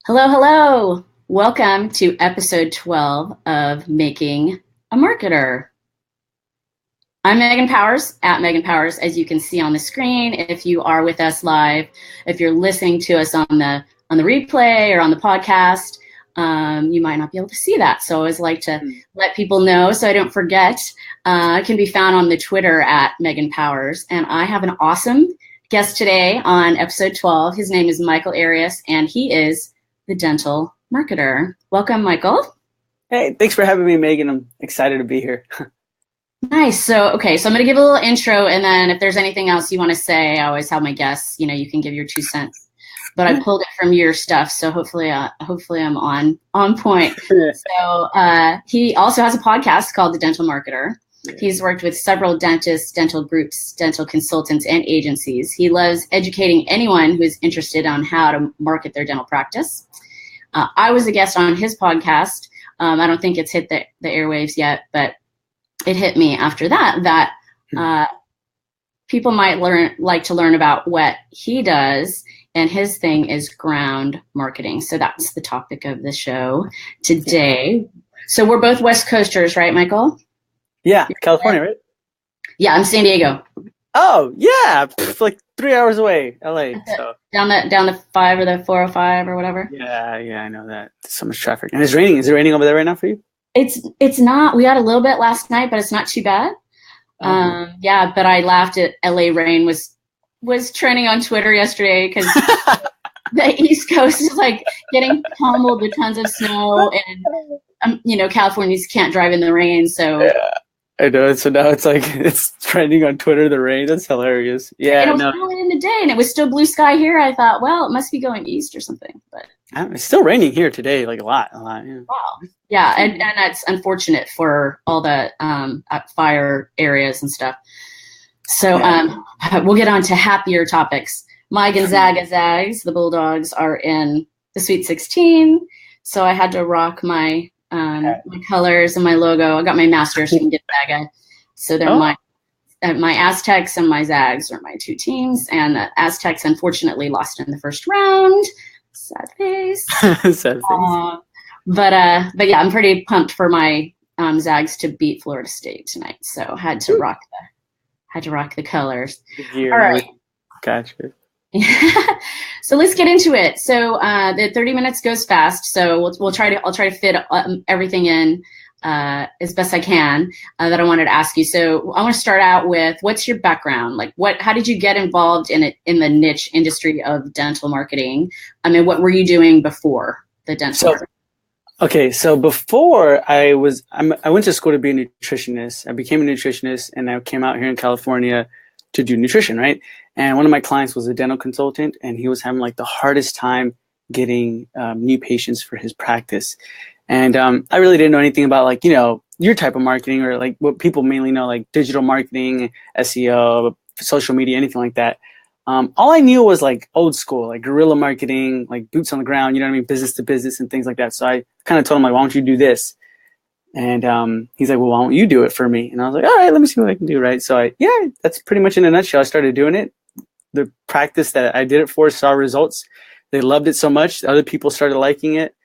Hello, hello. Welcome to episode 12 of Making a Marketer. I'm Megan Powers at Megan Powers, as you can see on the screen. If you are with us live, if you're listening to us on the replay or on the podcast, you might not be able to see that. So I always like to let people know so I don't forget. It can be found on the Twitter at Megan Powers. And I have an awesome guest today on episode 12. His name is Michael Arias, and he is the dental marketer. Welcome, Michael. Hey, thanks for having me, Megan. I'm excited to be here. Nice. So I'm going to give a little intro, and then if there's anything else you want to say, I always have my guests, you can give your 2 cents. But I pulled it from your stuff, so hopefully I'm on point. So he also has a podcast called The Dental Marketer. He's worked with several dentists, dental groups, dental consultants, and agencies. He loves educating anyone who is interested on how to market their dental practice. I was a guest on his podcast. I don't think it's hit the airwaves yet, but it hit me after that people might like to learn about what he does, and his thing is ground marketing. So that's the topic of the show today. So we're both West Coasters, right, Michael? Yeah, California, right? Yeah, I'm San Diego. Oh, yeah, like 3 hours away, LA. So. Down the 5 or the 405 or whatever. Yeah, I know that. There's so much traffic, and it's raining. Is it raining over there right now for you? It's not. We had a little bit last night, but it's not too bad. Yeah, but I laughed at LA rain was trending on Twitter yesterday because the East Coast is like getting pummeled with tons of snow, and Californians can't drive in the rain. So yeah, I know. So now it's trending on Twitter. The rain. That's hilarious. Yeah, and it was early in the day, and it was still blue sky here. I thought, well, it must be going east or something, but it's still raining here today, like a lot. Yeah. Wow. Yeah, and that's unfortunate for all the fire areas and stuff. So we'll get on to happier topics. My Gonzaga Zags, the Bulldogs, are in the Sweet 16, so I had to rock my colors and my logo. I got my master's from Gonzaga, so they're my Aztecs and my Zags are my 2 teams, and the Aztecs unfortunately lost in the first round. Sad face. Sad face. But yeah, I'm pretty pumped for my Zags to beat Florida State tonight. So had to rock the colors. All right. Gotcha. So let's get into it. So the 30 minutes goes fast. So I'll try to fit everything in as best I can that I wanted to ask you. So I want to start out with, what's your background? Like, how did you get involved in the niche industry of dental marketing? I mean, what were you doing before the dental marketing? Okay, so before I went to school to be a nutritionist. I became a nutritionist, and I came out here in California to do nutrition, right? And one of my clients was a dental consultant, and he was having like the hardest time getting new patients for his practice. And I really didn't know anything about your type of marketing, or like what people mainly know, like digital marketing, SEO, social media, anything like that. All I knew was like old school, like guerrilla marketing, like boots on the ground, business to business and things like that. So I kind of told him, like, why don't you do this? And he's like, well, why don't you do it for me? And I was like, all right, let me see what I can do, right? So that's pretty much in a nutshell. I started doing it. The practice that I did it for saw results. They loved it so much. Other people started liking it.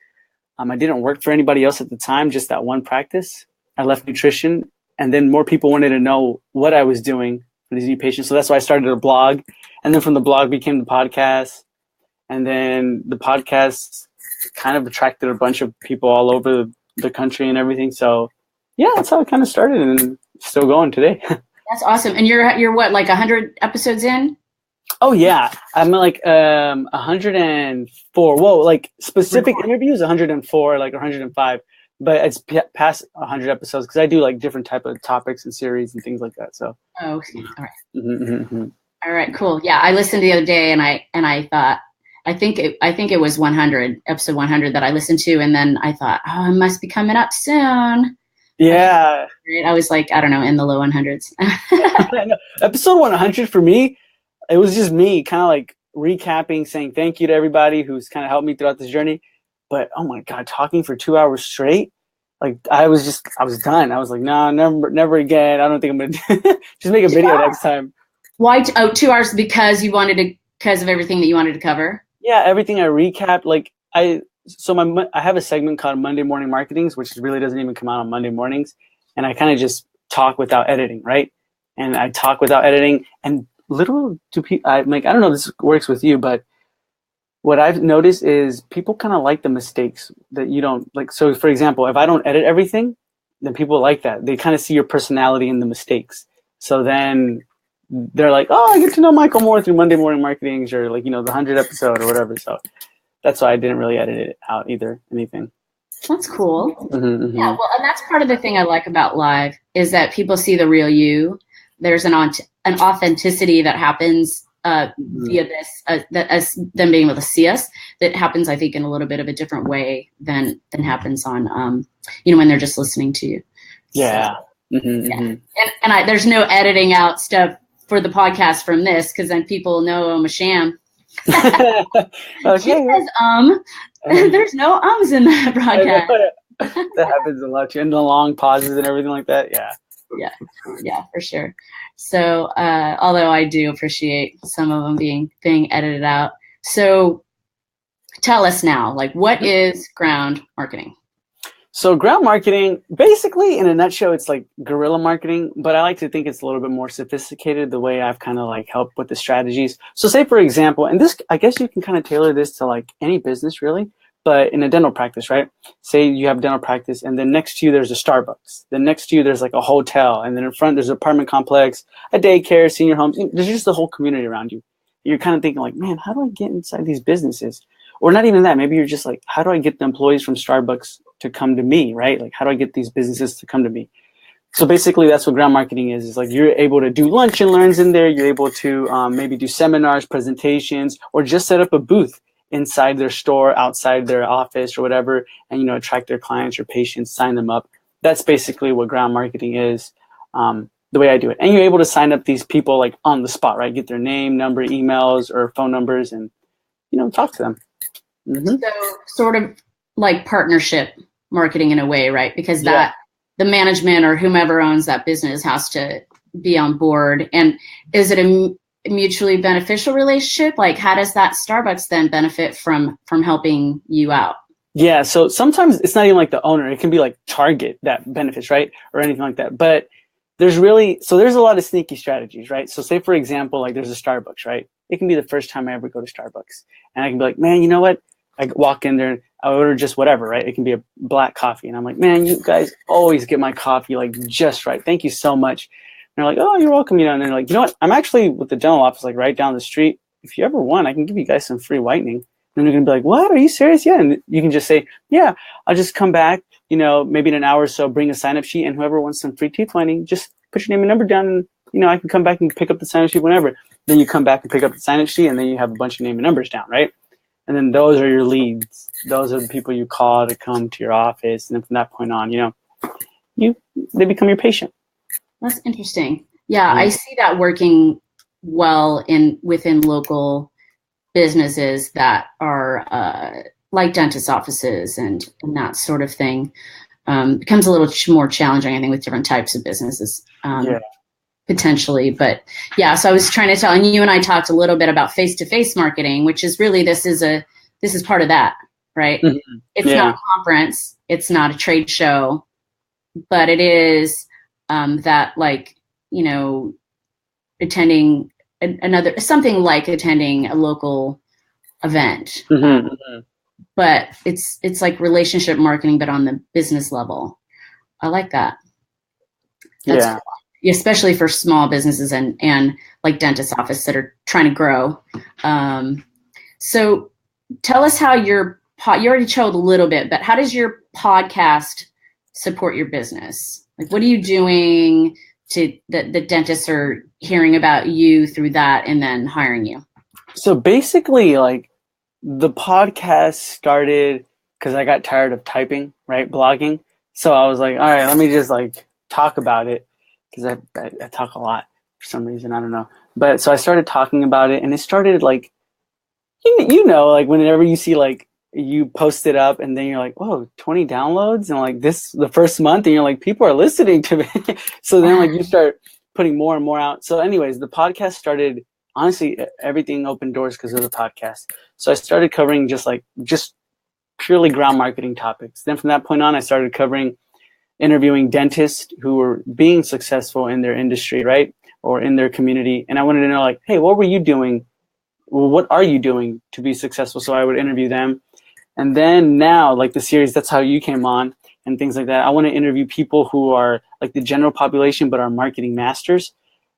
I didn't work for anybody else at the time, just that one practice. I left nutrition, and then more people wanted to know what I was doing for these new patients. So that's why I started a blog. And then from the blog became the podcast. And then the podcast kind of attracted a bunch of people all over the country and everything. So yeah, that's how it kind of started, and still going today. That's awesome. And you're what, like 100 episodes in? Oh yeah, I'm like 104. Whoa, like specific interviews 104, like 105, but it's past 100 episodes because I do like different type of topics and series and things like that. So. Oh, okay. All right. All right, cool. Yeah, I listened the other day, and I thought, I think it was 100, episode 100 that I listened to, and then I thought, oh, it must be coming up soon. Yeah. I was like, I don't know, in the low 100s. Episode 100 for me, it was just me kind of like recapping, saying thank you to everybody who's kind of helped me throughout this journey. But oh my God, talking for 2 hours straight, like I was done. I was like, no, never again. I don't think I'm gonna just make a video next time. Why? 2 hours because of everything that you wanted to cover. Yeah, everything I recapped. Like I I have a segment called Monday Morning Marketings, which really doesn't even come out on Monday mornings, and I kind of just talk without editing, right? And I talk without editing, and little do people, I don't know if this works with you, but what I've noticed is people kind of like the mistakes that you don't like. So, for example, if I don't edit everything, then people like that. They kind of see your personality in the mistakes. So then they're like, oh, I get to know Michael more through Monday Morning Marketings, or like, the 100th episode or whatever. So that's why I didn't really edit it out either, anything. That's cool. Mm-hmm. Yeah, well, and that's part of the thing I like about live is that people see the real you. There's an authenticity that happens via this, that as them being able to see us, that happens, I think, in a little bit of a different way than happens on, when they're just listening to you. Yeah. So, And there's no editing out stuff for the podcast from this, because then people know I'm a sham. Okay. She says, there's no ums in that broadcast. That happens a lot too, and the long pauses and everything like that. Yeah, for sure. So, although I do appreciate some of them being edited out. So, tell us now, like, what is ground marketing? So ground marketing, basically in a nutshell, it's like guerrilla marketing, but I like to think it's a little bit more sophisticated the way I've kind of like helped with the strategies. So say, for example, and this, I guess you can kind of tailor this to like any business really, but in a dental practice, right? Say you have a dental practice, and then next to you, there's a Starbucks. Then next to you, there's like a hotel. And then in front, there's an apartment complex, a daycare, senior homes. There's just the whole community around you. You're kind of thinking like, man, how do I get inside these businesses? Or not even that. Maybe you're just like, how do I get the employees from Starbucks to come to me, right? Like, how do I get these businesses to come to me? So basically, that's what ground marketing is like you're able to do lunch and learns in there. You're able to maybe do seminars, presentations, or just set up a booth inside their store, outside their office or whatever, and, attract their clients or patients, sign them up. That's basically what ground marketing is, the way I do it. And you're able to sign up these people like on the spot, right? Get their name, number, emails, or phone numbers, and, talk to them. Mm-hmm. So sort of like partnership marketing in a way, right? Because that the management or whomever owns that business has to be on board. And is it a mutually beneficial relationship? Like, how does that Starbucks then benefit from helping you out? Yeah. So sometimes it's not even like the owner. It can be like Target that benefits, right? Or anything like that. But there's a lot of sneaky strategies, right? So say, for example, like there's a Starbucks, right? It can be the first time I ever go to Starbucks. And I can be like, man, you know what? I walk in there, I order just whatever, right? It can be a black coffee. And I'm like, man, you guys always get my coffee like just right. Thank you so much. And they're like, oh, you're welcome. And they're like, you know what? I'm actually with the dental office, like right down the street. If you ever want, I can give you guys some free whitening. And they're going to be like, what? Are you serious? Yeah. And you can just say, yeah, I'll just come back, maybe in an hour or so, bring a sign-up sheet. And whoever wants some free teeth whitening, just put your name and number down. And, I can come back and pick up the sign-up sheet whenever. Then you come back and pick up the sign-up sheet, and then you have a bunch of name and numbers down, right? And then those are your leads. Those are the people you call to come to your office. And then from that point on, they become your patient. That's interesting. Yeah, I see that working well within local businesses that are like dentist offices and that sort of thing. Becomes a little more challenging, I think, with different types of businesses. Potentially, but yeah, so I was trying to tell, and you and I talked a little bit about face-to-face marketing, which is really, this is part of that, right? Mm-hmm. It's not a conference, it's not a trade show, but it is that, like, attending something like attending a local event. Mm-hmm. But it's like relationship marketing, but on the business level. I like that. That's cool. Especially for small businesses and like dentist office that are trying to grow. So tell us how you already told a little bit, but how does your podcast support your business? Like, what are you doing that the dentists are hearing about you through that and then hiring you? So basically, like, the podcast started because I got tired of typing, right? Blogging. So I was like, all right, let me just like talk about it. Because I talk a lot for some reason, I don't know. But so I started talking about it, and it started like, like whenever you see like you post it up, and then you're like, whoa, 20 downloads, and like the first month, and you're like, people are listening to me. So then like you start putting more and more out. So anyways, the podcast started, honestly, everything opened doors because of the podcast. So I started covering just purely ground marketing topics. Then from that point on, I started interviewing dentists who were being successful in their industry, right? Or in their community. And I wanted to know, like, hey, what were you doing? Well, what are you doing to be successful? So I would interview them. And then now, like the series, That's How You Came On, and things like that. I want to interview people who are like the general population, but are marketing masters,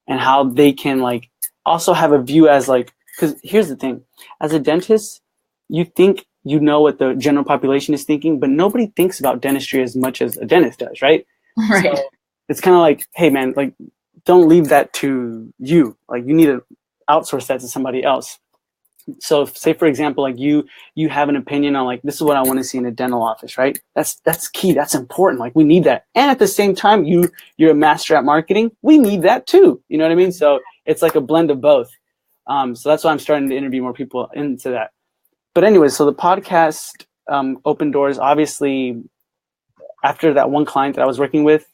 and how they can like also have a view as like, because here's the thing, as a dentist, you think you know what the general population is thinking, but nobody thinks about dentistry as much as a dentist does, right? Right. So it's kind of like, hey man, like don't leave that to you. Like you need to outsource that to somebody else. So say for example, like you have an opinion on like, this is what I want to see in a dental office, right? That's key. That's important. Like we need that. And at the same time, you're a master at marketing. We need that too. You know what I mean? So it's like a blend of both. So that's why I'm starting to interview more people into that. But anyway, so the podcast opened doors. Obviously, after that one client that I was working with,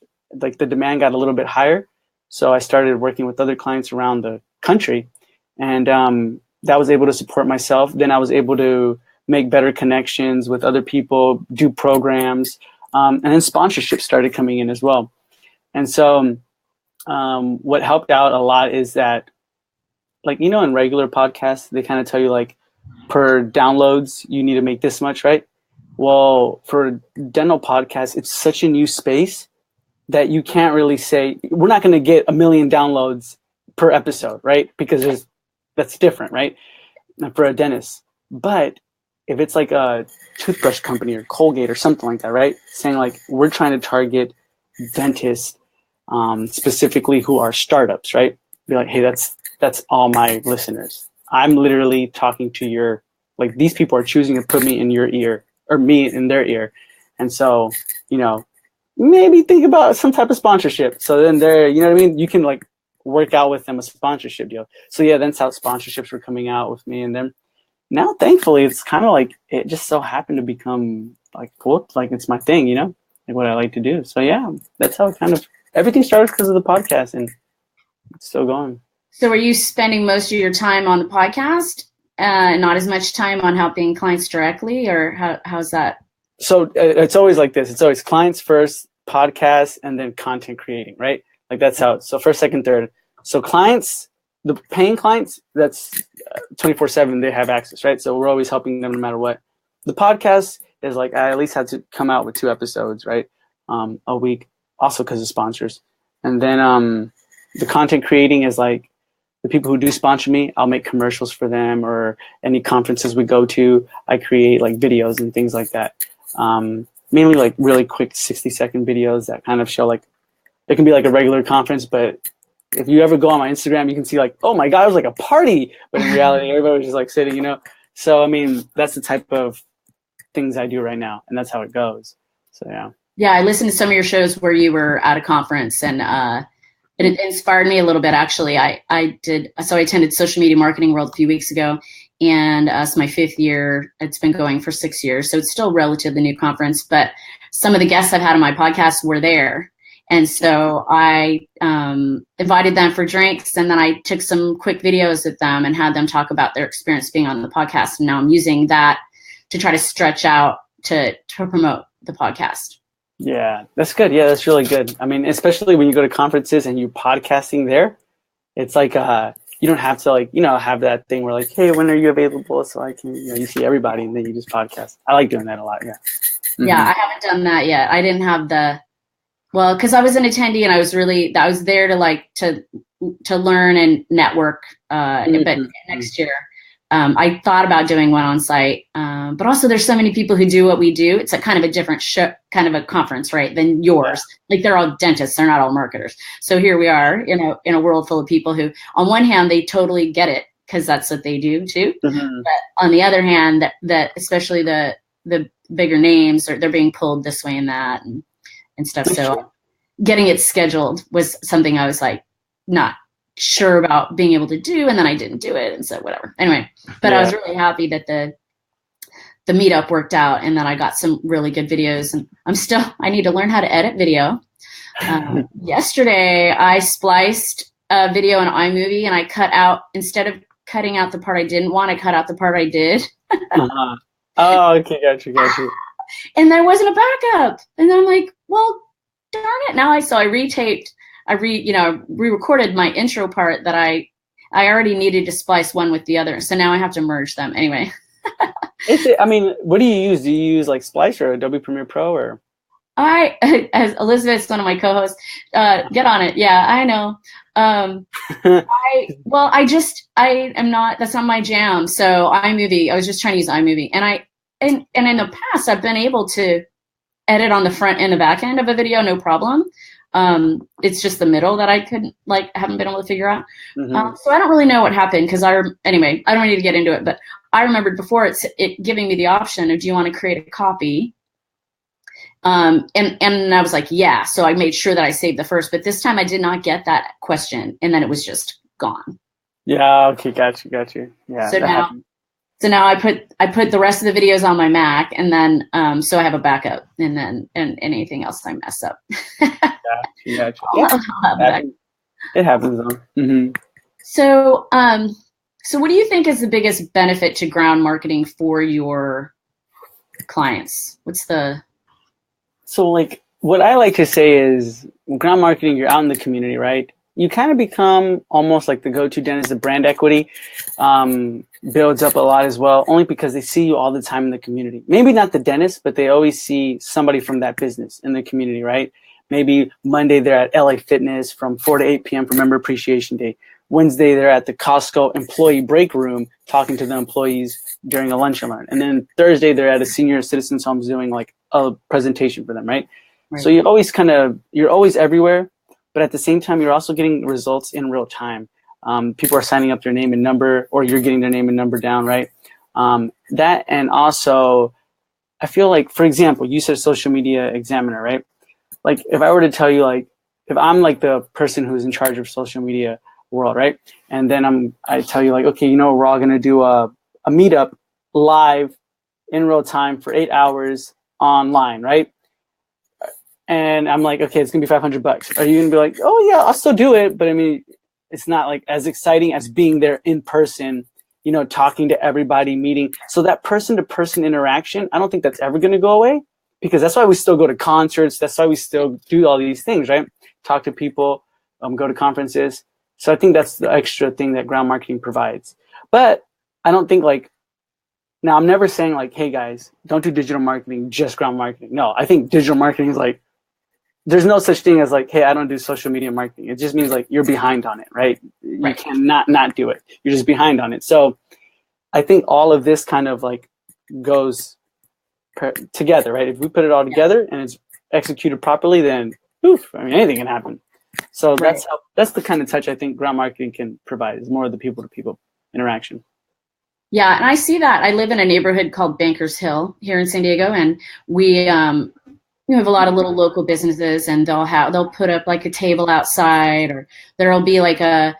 like the demand got a little bit higher. So I started working with other clients around the country, and that was able to support myself. Then I was able to make better connections with other people, do programs, and then sponsorships started coming in as well. And so what helped out a lot is that, like, you know, in regular podcasts, they kind of tell you like per downloads, you need to make this much, right? Well, for dental podcasts, it's such a new space that you can't really say, we're not going to get 1 million downloads per episode, right? Because that's different, right? For a dentist. But if it's like a toothbrush company or Colgate or something like that, right? Saying like, we're trying to target dentists specifically who are startups, right? Be like, hey, that's all my listeners. I'm literally talking to your, like these people are choosing to put me in your ear or me in their ear. And so, you know, maybe think about some type of sponsorship. So then there, you know what I mean? You can like work out with them a sponsorship deal. So yeah, that's how sponsorships were coming out with me. And then now, thankfully, it's kind of like, it just so happened to become like cool. Like it's my thing, you know, like what I like to do. So yeah, that's how it kind of, everything started because of the podcast, and it's still going. So are you spending most of your time on the podcast, not as much time on helping clients directly, or how's that? So it's always like this. It's always clients first, podcasts, and then content creating, right? Like that's how, so first, second, third. So clients, the paying clients, that's 24/7, they have access, right? So we're always helping them no matter what. The podcast is like, I at least had to come out with 2 episodes, right? A week, also because of sponsors. And then the content creating is like, the people who do sponsor me, I'll make commercials for them, or any conferences we go to, I create like videos and things like that. Mainly like really quick 60-second videos that kind of show like, it can be like a regular conference, but if you ever go on my Instagram, you can see like, oh my God, it was like a party. But in reality, everybody was just like sitting, you know? So, I mean, that's the type of things I do right now, and that's how it goes. So, yeah. Yeah, I listened to some of your shows where you were at a conference, and it inspired me a little bit, actually. I attended Social Media Marketing World a few weeks ago, and it's my 5th year. It's been going for 6 years, so it's still a relatively new conference, but some of the guests I've had on my podcast were there. And so I invited them for drinks, and then I took some quick videos with them and had them talk about their experience being on the podcast. And now I'm using that to try to stretch out to promote the podcast. Yeah, that's good. Yeah, that's really good. I mean, especially when you go to conferences and you're podcasting there, it's like you don't have to like, you know, have that thing where like, hey, when are you available? So I can, you know, you see everybody and then you just podcast. I like doing that a lot. Yeah. Mm-hmm. Yeah, I haven't done that yet. I didn't have well, because I was an attendee and I was there to like to learn and network. But next year, I thought about doing one on site. But also there's so many people who do what we do. It's a kind of a different show, kind of a conference, right, than yours. Yeah. Like they're all dentists. They're not all marketers. So here we are, you know, in a world full of people who, on one hand, they totally get it because that's what they do too. Mm-hmm. But on the other hand, that especially the bigger names, they're being pulled this way and that and stuff. So getting it scheduled was something I was like not sure about being able to do, and then I didn't do it, and so whatever. Anyway, but I was really happy that the meetup worked out, and then I got some really good videos, and I need to learn how to edit video. Yesterday I spliced a video in iMovie, and I cut out, instead of cutting out the part I didn't want, I cut out the part I did. Oh, okay, got you. And there wasn't a backup. And then I'm like, well, darn it. Now I retaped, re-recorded my intro part that I already needed to splice one with the other. So now I have to merge them. Anyway. I mean, what do you use? Do you use like Splice or Adobe Premiere Pro or? As Elizabeth's one of my co-hosts, get on it. Yeah, I know. I am not, that's not my jam. So iMovie, I was just trying to use iMovie. And in the past, I've been able to edit on the front and the back end of a video, no problem. It's just the middle that I haven't been able to figure out. So I don't really know what happened anyway, I don't need to get into it, but I remembered before it giving me the option of, do you want to create a copy? And I was like, yeah. So I made sure that I saved the first, but this time I did not get that question, and then it was just gone. Yeah. Okay. Got you. Yeah. So now I put the rest of the videos on my Mac, and then so I have a backup, and anything else I mess up. Yeah. It happens though. Mm-hmm. So what do you think is the biggest benefit to ground marketing for your clients? So like what I like to say is ground marketing, you're out in the community, right? You kind of become almost like the go-to dentist. The brand equity builds up a lot as well, only because they see you all the time in the community. Maybe not the dentist, but they always see somebody from that business in the community, right? Maybe Monday they're at LA Fitness from 4 to 8 p.m. for Member Appreciation Day. Wednesday they're at the Costco employee break room talking to the employees during a lunch and learn. And then Thursday they're at a senior citizens home doing like a presentation for them, right? So you're always everywhere, but at the same time, you're also getting results in real time. People are signing up their name and number, or you're getting their name and number down, right? That, and also, I feel like, for example, you said social media examiner, right? Like if I were to tell you, like, if I'm like the person who's in charge of social media world, right? And then I tell you like, okay, we're all going to do a meetup live in real time for 8 hours online, right? And I'm like, okay, it's gonna be $500. Are you gonna be like, oh yeah, I'll still do it? But I mean, it's not like as exciting as being there in person, talking to everybody, meeting. So that person-to-person interaction, I don't think that's ever gonna go away, because that's why we still go to concerts. That's why we still do all these things, right? Talk to people, go to conferences. So I think that's the extra thing that ground marketing provides. But I don't think now I'm never saying like, hey guys, don't do digital marketing, just ground marketing. No, I think digital marketing is like, there's no such thing as like, hey, I don't do social media marketing. It just means like you're behind on it, right? You cannot not do it. You're just behind on it. So I think all of this kind of like goes together, right? If we put it all together and it's executed properly, then anything can happen. So that's the kind of touch I think ground marketing can provide, is more of the people-to-people interaction. Yeah, and I see that. I live in a neighborhood called Bankers Hill here in San Diego, and we have a lot of little local businesses, and they'll put up like a table outside, or there'll be like a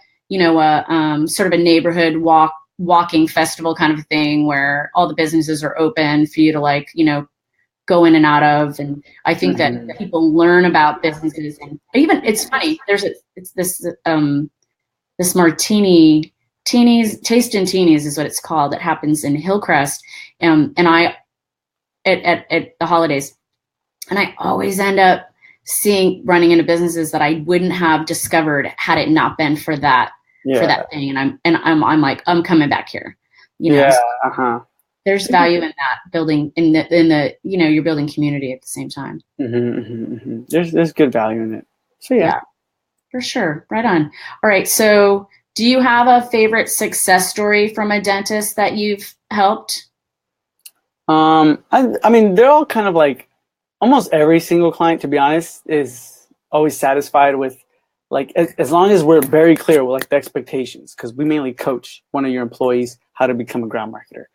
sort of a neighborhood walking festival kind of thing where all the businesses are open for you to go in and out of. And I think that people learn about businesses, and even it's funny. It's this martini. Taste and Teenies is what it's called. It happens in Hillcrest, and I at the holidays, and I always end up running into businesses that I wouldn't have discovered had it not been for that thing. And I'm like, I'm coming back here. There's value in that, building in the you're building community at the same time. There's good value in it. So yeah, for sure. Right on. All right, so. Do you have a favorite success story from a dentist that you've helped? I mean, they're all kind of like, almost every single client, to be honest, is always satisfied with, like, as long as we're very clear with like the expectations, because we mainly coach one of your employees how to become a ground marketer.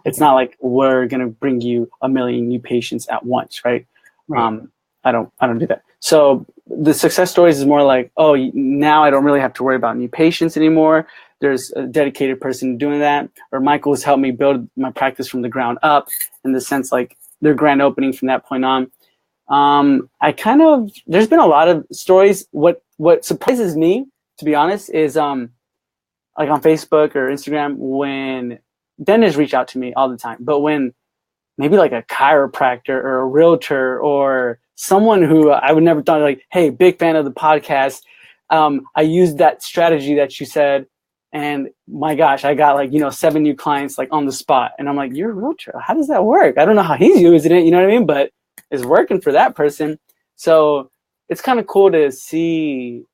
It's not like we're gonna bring you 1 million new patients at once, right? I don't do that. So the success stories is more like, oh, now I don't really have to worry about new patients anymore. There's a dedicated person doing that. Or Michael has helped me build my practice from the ground up, in the sense like their grand opening from that point on. There's been a lot of stories. What surprises me, to be honest, is like on Facebook or Instagram, when dentists reach out to me all the time, but when maybe like a chiropractor or a realtor or someone who I would never thought like, hey, big fan of the podcast. I used that strategy that you said, and my gosh, I got like, 7 new clients like on the spot. And I'm like, you're a realtor. How does that work? I don't know how he's using it. You know what I mean? But it's working for that person. So it's kind of cool to see.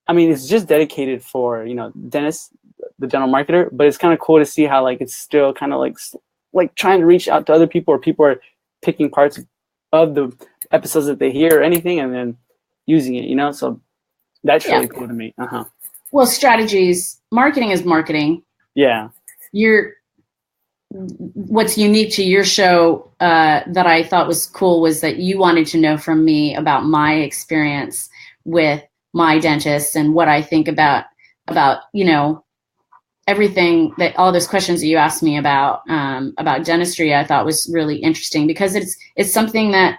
I mean, it's just dedicated for, Dennis, the general marketer, but it's kind of cool to see how like it's still kind of like trying to reach out to other people, or people are picking parts of the episodes that they hear or anything and then using it, so that's really cool to me. Well, strategies, marketing is marketing. Yeah. What's unique to your show that I thought was cool was that you wanted to know from me about my experience with my dentist and what I think about everything, that all those questions that you asked me about dentistry. I thought was really interesting because it's something that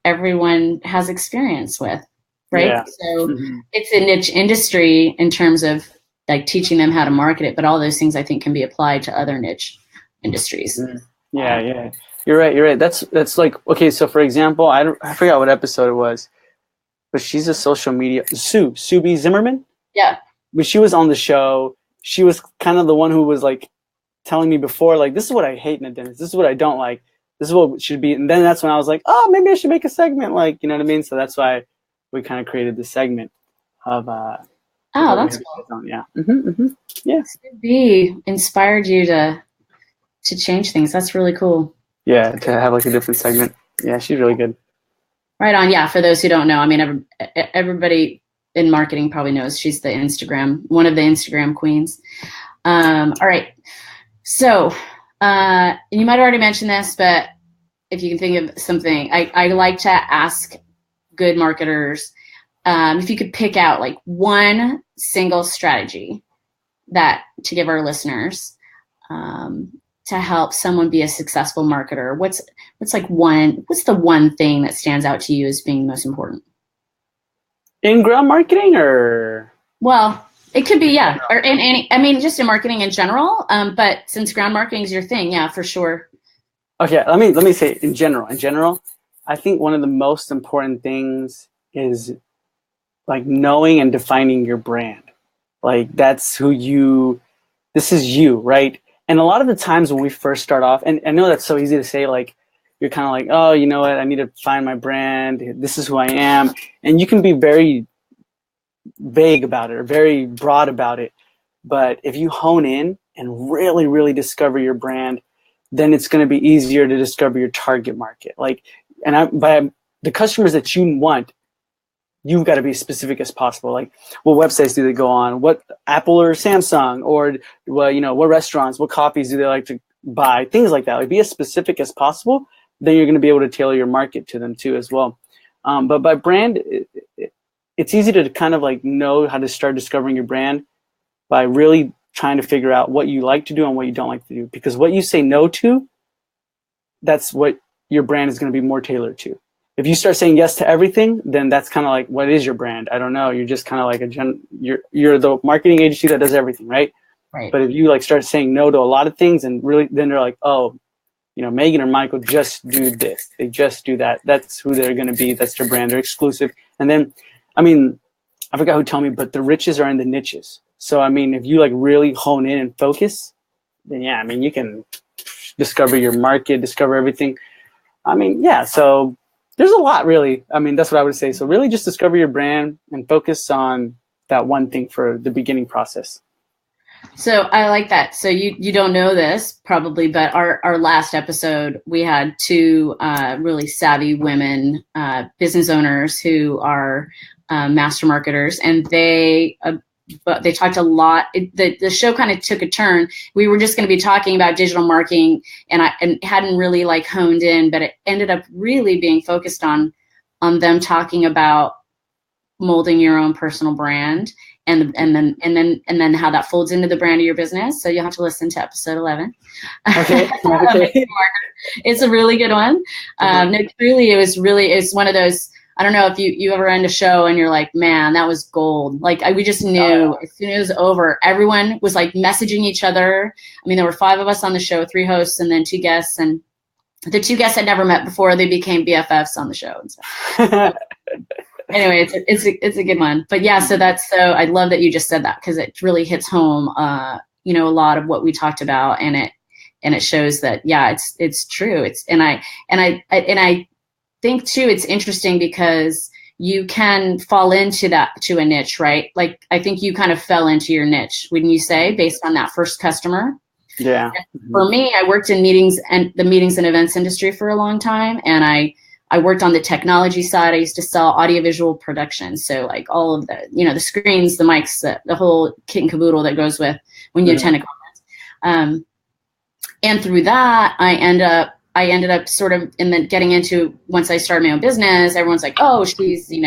everyone has experience with, right? Yeah. So it's a niche industry in terms of like teaching them how to market it, but all those things I think can be applied to other niche industries. Yeah. You're right. That's like, okay. So for example, I forgot what episode it was, but she's a social media, Sue B. Zimmerman. Yeah. When she was on the show, she was kind of the one who was like telling me before, like, this is what I hate in a dentist. This is what I don't like. This is what should be. And then that's when I was like, oh, maybe I should make a segment. Like, you know what I mean? So that's why we kind of created this segment of, oh, that's cool. Yeah. Yeah. B inspired you to change things. That's really cool. Yeah. To have like a different segment. Yeah. She's really good. Right on. Yeah. For those who don't know, I mean, everybody in marketing probably knows she's one of the Instagram queens. All right. So you might have already mentioned this, but if you can think of something, I like to ask good marketers if you could pick out like one single strategy to give our listeners to help someone be a successful marketer. What's the one thing that stands out to you as being most important? In ground marketing, or? Well, it could be, yeah. Or in any, I mean, just in marketing in general. But since ground marketing is your thing, yeah, for sure. Okay, let me say in general. In general, I think one of the most important things is like knowing and defining your brand. Like this is you, right? And a lot of the times when we first start off, and I know that's so easy to say, like, you're kind of like, oh, you know what? I need to find my brand. This is who I am. And you can be very vague about it or very broad about it. But if you hone in and really, really discover your brand, then it's going to be easier to discover your target market. Like, by the customers that you want, you've got to be as specific as possible. Like, what websites do they go on? What Apple or Samsung, or what restaurants, what coffees do they like to buy? Things like that. Like, be as specific as possible. Then you're going to be able to tailor your market to them too as well. But by brand, it's easy to kind of like know how to start discovering your brand by really trying to figure out what you like to do and what you don't like to do. Because what you say no to, that's what your brand is going to be more tailored to. If you start saying yes to everything, then that's kind of like, what is your brand? I don't know. You're just kind of like you're the marketing agency that does everything, right? Right. But if you like start saying no to a lot of things, and really, then they're like, oh, Megan or Michael just do this. They just do that. That's who they're going to be. That's their brand. They're exclusive. And then, I mean, I forgot who told me, but the riches are in the niches. So, I mean, if you like really hone in and focus, then yeah, I mean, you can discover your market, discover everything. I mean, yeah, so there's a lot really. I mean, that's what I would say. So really just discover your brand and focus on that one thing for the beginning process. So I like that. So you don't know this probably, but our last episode, we had two really savvy women business owners who are master marketers, and they talked a lot. The show kind of took a turn. We were just going to be talking about digital marketing, and hadn't really like honed in, but it ended up really being focused on them talking about molding your own personal brand. And then how that folds into the brand of your business. So you'll have to listen to episode 11. Okay. It's a really good one. No, truly, it's one of those I don't know if you ever end a show and you're like, man, that was gold. Like we just knew as soon as it was over, everyone was like messaging each other. I mean, there were 5 of us on the show, 3 hosts and then 2 guests, and the 2 guests had never met before. They became BFFs on the show and stuff. Anyway, it's a good one. But yeah, so I love that you just said that, because it really hits home, a lot of what we talked about, and it shows that, yeah, it's true. And I think too, it's interesting because you can fall into a niche, right? Like, I think you kind of fell into your niche, wouldn't you say, based on that first customer? Yeah. For me, I worked in meetings and events industry for a long time. And I worked on the technology side. I used to sell audiovisual production. So like all of the, the screens, the mics, the whole kit and caboodle that goes with when you attend a conference. And through that, I ended up sort of getting into, once I started my own business, everyone's like, oh, she's the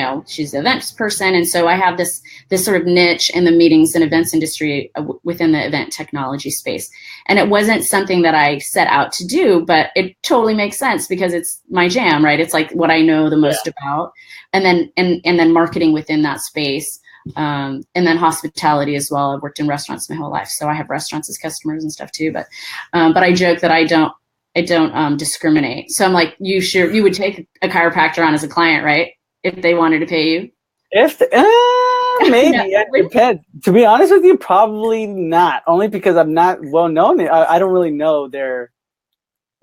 events person. And so I have this sort of niche in the meetings and events industry within the event technology space. And it wasn't something that I set out to do, but it totally makes sense because it's my jam, right? It's like what I know the most about. And then marketing within that space. And then hospitality as well. I've worked in restaurants my whole life. So I have restaurants as customers and stuff too. But I joke that I don't discriminate. So I'm like, you would take a chiropractor on as a client, right? If they wanted to pay you? Maybe. It depends. To be honest with you, probably not. Only because I'm not well known. I don't really know their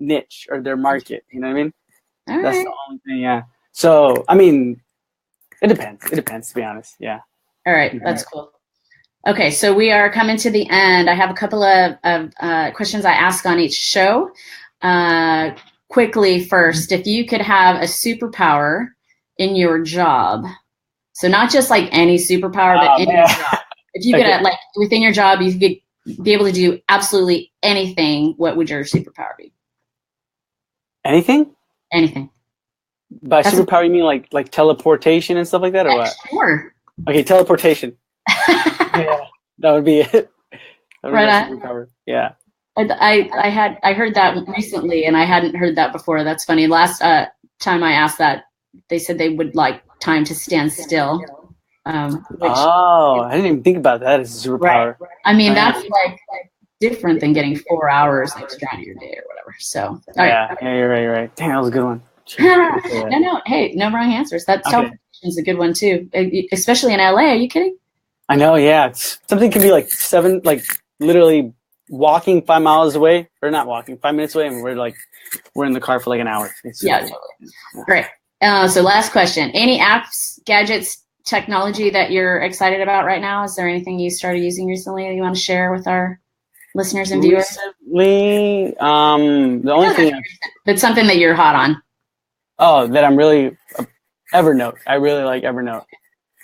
niche or their market. You know what I mean? All That's right. the only thing, yeah. So, I mean, it depends. It depends, to be honest. Yeah. All right. That's cool. Okay, so we are coming to the end. I have a couple of questions I ask on each show. Quickly first, if you could have a superpower in your job, so not just like any superpower, but in your job. If you could like within your job, you could be able to do absolutely anything, what would your superpower be? Anything? Anything. By superpower, you mean like teleportation and stuff like that, or what? Sure. Okay, teleportation. Yeah, that would be it. That would be my superpower. Yeah. I heard that recently, and I hadn't heard that before. That's funny. Last time I asked that, they said they would like time to stand still. I didn't even think about that as a superpower. Right. I mean, that's like different than getting 4 hours extra out of your day or whatever. So yeah, you're right. Damn, that was a good one. No, hey, no wrong answers. That is a good one too, especially in LA. Are you kidding? I know, yeah. Something can be like literally walking 5 miles away, or not walking, 5 minutes away, and we're in the car for like an hour. Totally. Yeah. Great. So last question. Any apps, gadgets, technology that you're excited about right now? Is there anything you started using recently that you want to share with our listeners and viewers? Recently, the only thing that's something that you're hot on. Oh, that I'm really Evernote. I really like Evernote.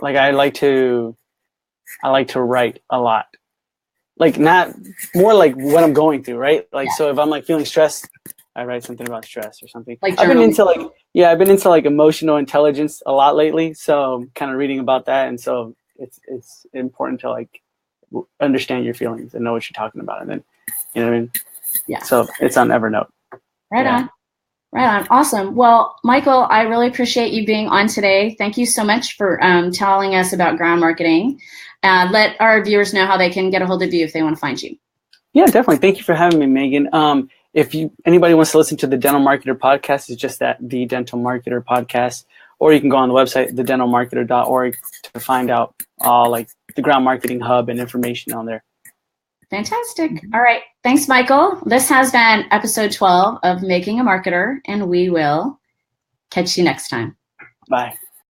Like I like to write a lot. Like not more like what I'm going through, right? Like so if I'm like feeling stressed, I write something about stress or something. Like I've been into like emotional intelligence a lot lately, so I'm kind of reading about that, and so it's important to like understand your feelings and know what you're talking about, and then you know what I mean? Yeah. So it's on Evernote. Right on. Awesome. Well, Michael, I really appreciate you being on today. Thank you so much for telling us about ground marketing. Let our viewers know how they can get a hold of you if they want to find you. Yeah, definitely. Thank you for having me, Megan. If anybody wants to listen to the Dental Marketer podcast, it's just that the Dental Marketer podcast, or you can go on the website, thedentalmarketer.org, to find out all like the ground marketing hub and information on there. Fantastic. All right. Thanks, Michael. This has been episode 12 of Making a Marketer, and we will catch you next time. Bye.